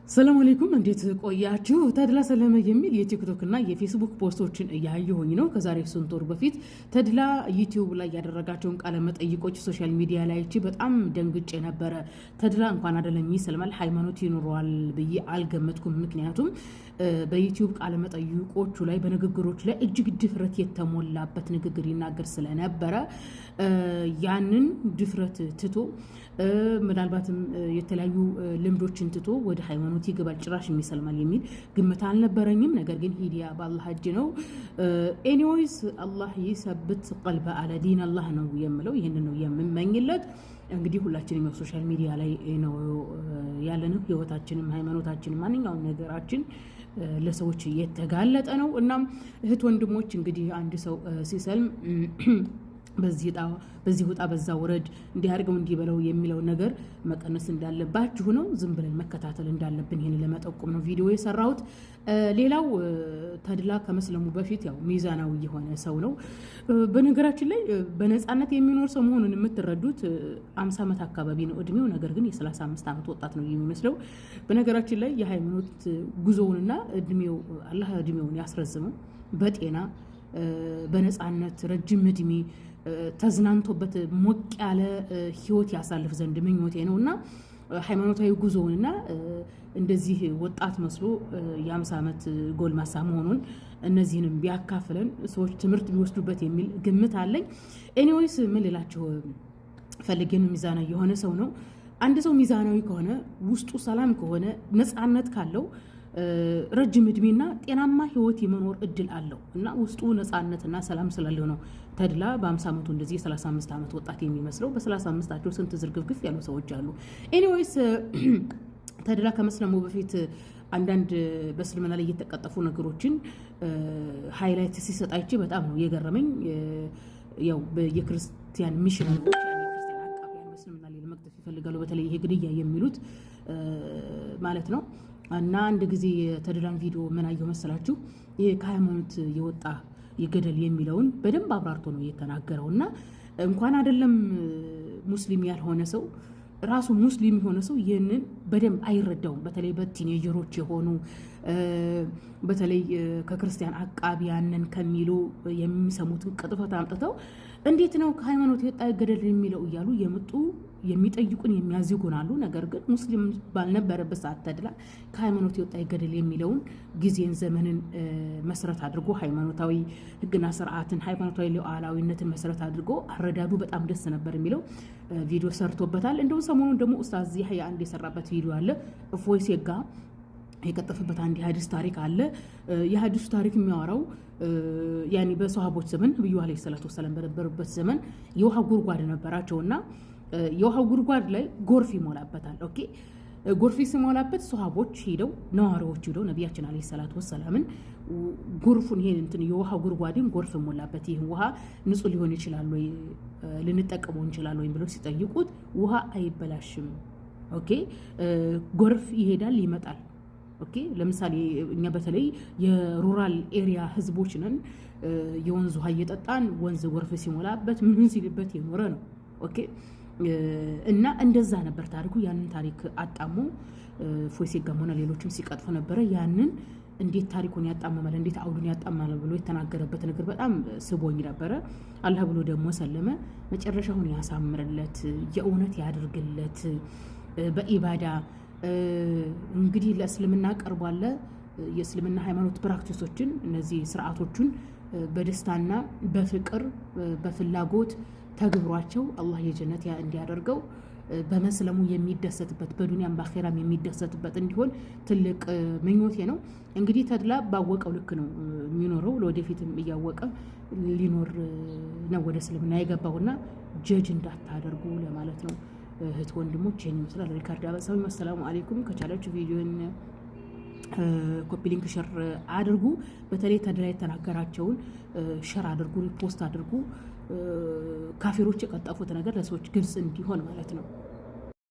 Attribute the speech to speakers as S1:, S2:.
S1: ሰላም አለይኩም እንዴት ቆያችሁ? ተድላ ሰለመ የሚል የቲክቶክ እና የፌስቡክ ፖስቶችን እያየሁኝ ነው። ከዛሬ 3 ወር በፊት ተድላ ዩቲዩብ ላይ ያደረጋቸውን ቃለ መጠይቆች ሶሻል ሚዲያ ላይ በጣም ደንግጬ ነበረ። ተድላ እንኳን አይደለም ይሰልማል ሃይማኖት ይኖረዋል ብዬ አልገመትኩም። ምክንያቱም በዩቲዩብ ቃለ መጠይቆቹ ላይ በንግግሮች ላይ እጅግ ድፍረት የተሞላበት ንግግር ይናገር ስለነበረ ያንን ድፍረት ትቶ ምናልባትም የተለያዩ ልምዶችን ትቶ ወደ ሃይማኖት ይገባል ጭራሽ የሚሰልማል የሚል ግምት አልነበረኝም። ነገር ግን ሂዲያ በአላህ እጅ ነው። ኤኒዌይስ አላህ ይሰብት ቀልበ አለ ዲን አላህ ነው የምለው። ይህንን ነው የምመኝለት። እንግዲህ ሁላችንም ሶሻል ሚዲያ ላይ ነው ያለነው። ህይወታችንም ሃይማኖታችንም ማንኛውም ነገራችን ለሰዎች የተጋለጠ ነው። እናም እህት ወንድሞች እንግዲህ አንድ ሰው ሲሰልም በዚህ ውጣ በዛ ወረድ እንዲያርገው እንዲበለው የሚለው ነገር መቀነስ እንዳለባችሁ ነው። ዝም ብለን መከታተል እንዳለብን ይሄን ለመጠቆም ነው ቪዲዮ የሰራሁት። ሌላው ተድላ ከመስለሙ በፊት ያው ሚዛናዊ የሆነ ሰው ነው። በነገራችን ላይ በነፃነት የሚኖር ሰው መሆኑን የምትረዱት 50 ዓመት አካባቢ ነው እድሜው። ነገር ግን የ35 ዓመት ወጣት ነው የሚመስለው። በነገራችን ላይ የሃይማኖት ጉዞውንና እድሜው አላህ እድሜውን ያስረዝመው በጤና በነፃነት ረጅም እድሜ ተዝናንቶበት ሞቅ ያለ ህይወት ያሳልፍ ዘንድ ምኞቴ ነውና ሃይማኖታዊ ጉዞውንና እንደዚህ ወጣት መስሎ የ50 ዓመት ጎልማሳ መሆኑን እነዚህንም ቢያካፍለን ሰዎች ትምህርት ቢወስዱበት የሚል ግምት አለኝ። ኤኒዌይስ ምን ልላችሁ ፈልጌ ነው፣ ሚዛናዊ የሆነ ሰው ነው። አንድ ሰው ሚዛናዊ ከሆነ ውስጡ ሰላም ከሆነ ነፃነት ካለው ረጅም እድሜና ጤናማ ህይወት የመኖር እድል አለው እና ውስጡ ነፃነትና ሰላም ስላለው ነው ተድላ በ50 ዓመቱ እንደዚህ የ35 ዓመት ወጣት የሚመስለው። በ35ቸው ስንት ዝርግፍግፍ ያሉ ሰዎች አሉ። ኤኒዌይስ ተድላ ከመስለሙ በፊት አንዳንድ በእስልምና ላይ የተቀጠፉ ነገሮችን ሃይላይት ሲሰጣይቼ በጣም ነው የገረመኝ። ያው የክርስቲያን ሚሽነሪ ክርስቲያን አቃቢያን በእስልምና ላይ ለመቅጠፍ ይፈልጋሉ። በተለይ ይሄ ግድያ የሚሉት ማለት ነው። እና አንድ ጊዜ የተድላን ቪዲዮ ምን አየሁ መሰላችሁ? ይሄ ከሃይማኖት የወጣ ይገደል የሚለውን በደንብ አብራርቶ ነው የተናገረው። እና እንኳን አይደለም ሙስሊም ያልሆነ ሰው ራሱ ሙስሊም የሆነ ሰው ይህንን በደንብ አይረዳውም። በተለይ በቲኔጀሮች የሆኑ በተለይ ከክርስቲያን አቃቢያንን ከሚሉ የሚሰሙትን ቅጥፈት አምጥተው እንዴት ነው ከሃይማኖት የወጣ ይገደል የሚለው እያሉ የመጡ የሚጠይቁን የሚያዝጉናሉ። ነገር ግን ሙስሊም ባልነበረበት ሰዓት ተድላ ከሃይማኖት የወጣ ይገደል የሚለውን ጊዜን ዘመንን መሰረት አድርጎ ሃይማኖታዊ ሕግና ስርዓትን ሃይማኖታዊ ሉዓላዊነትን መሰረት አድርጎ አረዳዱ በጣም ደስ ነበር የሚለው ቪዲዮ ሰርቶበታል። እንደው ሰሞኑን ደግሞ ኡስታዝ ያህያ አንድ የሰራበት ቪዲዮ አለ። እፎይ ሴጋ የቀጠፈበት አንድ የሐዲስ ታሪክ አለ። የሐዲሱ ታሪክ የሚያወራው ያኒ በሰሃቦች ዘመን ነብዩ አለይሂ ሰላቱ ወሰለም በነበሩበት ዘመን የውሃ ጉድጓድ ነበራቸውና የውሃ ጉድጓድ ላይ ጎርፍ ይሞላበታል። ኦኬ ጎርፍ ሲሞላበት ሰሃቦች ሄደው ነዋሪዎች ሄደው ነብያችን አለይሂ ሰላቱ ወሰላምን ጎርፉን ይሄን እንትን የውሃ ጉድጓድን ጎርፍ ሞላበት፣ ይሄ ውሃ ንጹህ ሊሆን ይችላል ወይ ልንጠቀመው እንችላለን ወይ ብለው ሲጠይቁት ውሃ አይበላሽም። ኦኬ ጎርፍ ይሄዳል ይመጣል። ኦኬ ለምሳሌ እኛ በተለይ የሩራል ኤሪያ ህዝቦች ነን። የወንዝ ውሃ እየጠጣን ወንዝ ጎርፍ ሲሞላበት ምን ሲልበት የኖረ ነው። ኦኬ እና እንደዛ ነበር ታሪኩ። ያንን ታሪክ አጣሙ እፎይ ሴጋም ሆነ ሌሎችም ሲቀጥፉ ነበረ። ያንን እንዴት ታሪኩን ያጣመማል እንዴት አውዱን ያጣመማል ብሎ የተናገረበት ነገር በጣም ስቦኝ ነበረ። አላህ ብሎ ደግሞ ሰለመ። መጨረሻውን ያሳምርለት፣ የእውነት ያድርግለት በኢባዳ እንግዲህ ለእስልምና ቀርቧል። የእስልምና ሃይማኖት ፕራክቲሶችን እነዚህ ስርዓቶችን በደስታና በፍቅር በፍላጎት ተግብሯቸው አላህ የጀነት እንዲያደርገው በመስለሙ የሚደሰትበት በዱንያም በአኺራም የሚደሰትበት እንዲሆን ትልቅ ምኞቴ ነው። እንግዲህ ተድላ ባወቀው ልክ ነው የሚኖረው። ለወደፊትም እያወቀ ሊኖር ነው ወደ እስልምና የገባውና ጀጅ እንዳታደርጉ ለማለት ነው። እህት ወንድሞች ይሄን ይመስላል ሪካርድ አበሳው። ሰላም አለይኩም። ከቻላችሁ ቪዲዮን ኮፒ ሊንክ ሼር አድርጉ። በተለይ ተድላ የተናገራቸውን ሼር አድርጉ፣ ሪፖስት አድርጉ። ካፊሮች የቀጠፉት ነገር ለሰዎች ግልጽ እንዲሆን ማለት ነው።